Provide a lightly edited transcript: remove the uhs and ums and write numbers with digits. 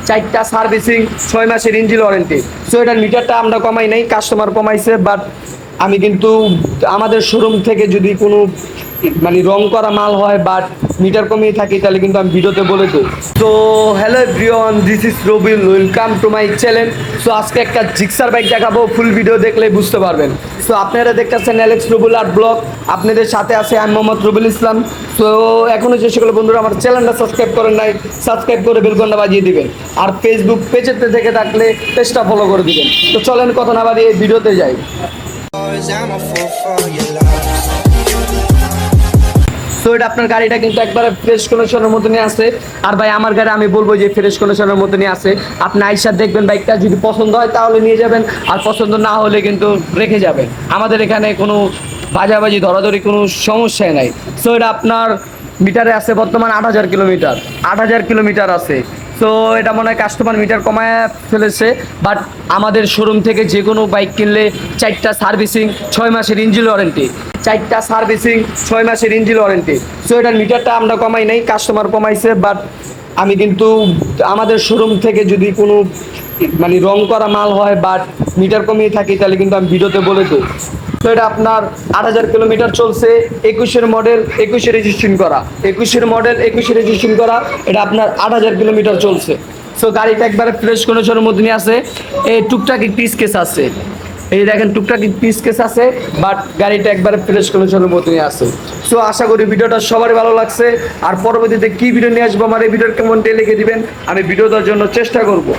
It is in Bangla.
4টা সার্ভিসিং 6 মাসের ইঞ্জিন ওয়ারেন্টি। সো এটার মিটারটা আমরা কমাই নাই, কাস্টমার কমাইছে। বাট আমি কিন্তু আমাদের শোরুম থেকে যদি কোনো মানে রং করা মাল হয় বাট মিটার কমিয়ে থাকি তাহলে কিন্তু আমি ভিডিওতে বলে দিই। তো hello everyone, this is Rabil, welcome to my channel. So আজকে একটা জিক্সার বাইক দেখাবো, ফুল ভিডিও দেখলে বুঝতে পারবেন। সো আপনারা দেখতেছেন অ্যালেক্স রবিল আর্ট ব্লগ, আপনাদের সাথে আছে আমি মোহাম্মদ রবিল ইসলাম। সো এখনও যে সকল বন্ধুরা আমার চ্যানেলটা সাবস্ক্রাইব করেন নাই, সাবস্ক্রাইব করে বেলকনটা বাজিয়ে দিবেন। আর ফেসবুক পেজেতে থেকে থাকলে পেজটা ফলো করে দিবেন। তো চলেন কথা না বাড়িয়ে ভিডিওতে যাই। তো এটা আপনার গাড়িটা কিন্তু একবারে ফ্রেশ কন্ডিশনের মতনই আছে। আর ভাই আমার গাড়ি আমি বলবো যে ফ্রেশ কন্ডিশনের মতনই আছে। আপনি আইসা দেখবেন, বাইকটা যদি পছন্দ হয় তাহলে নিয়ে যাবেন, আর পছন্দ না হলে কিন্তু রেখে যাবেন। আমাদের এখানে কোনো বাজাবাজি ধরাধরি কোনো সমস্যাই নাই। সো এটা আপনার মিটারে আছে বর্তমান 8,000 কিলোমিটার, 8,000 কিলোমিটার আছে। সো এটা মনে হয় কাস্টমার মিটার কমায় ফেলেছে। বাট আমাদের শোরুম থেকে যে কোনো বাইক কিনলে 4টা সার্ভিসিং 6 মাসের ইঞ্জিন ওয়ারেন্টি, 4টা সার্ভিসিং 6 মাসের ইঞ্জিন ওয়ারেন্টি। সো এটার মিটারটা আমরা কমাই নাই, কাস্টমার কমাইছে। বাট আমি কিন্তু আমাদের শোরুম থেকে যদি কোনো মানে রং করা মাল হয় বাট মিটার কমিয়ে থাকি তাহলে কিন্তু আমি ভিডিওতে বলে দিই। তো এটা আপনার 8,000 কিলোমিটার চলছে, 21-এর মডেল, 21-এ রেজিস্ট্রেশন করা, 21-এর মডেল, 21-এ রেজিস্ট্রেশন করা। এটা আপনার 8,000 কিলোমিটার চলছে। সো গাড়িটা একবারে ফ্রেশ কন্ডিশনের মধ্যে নিয়ে আছে। এই টুকটাক একটু স্কেচ আছে, এই দেখেন টুকটাক একটু স্কেচ আছে, বাট গাড়িটা একবারে ফ্রেশ কন্ডিশনের মধ্যে নিয়ে আছে। সো আশা করি ভিডিওটা সবারই ভালো লাগছে। আর পরবর্তীতে কি ভিডিও নিয়ে আসবো আমার এই ভিডিওর কমেন্টে লিখে দিবেন, আমি ভিডিও দেওয়ার জন্য চেষ্টা করবো।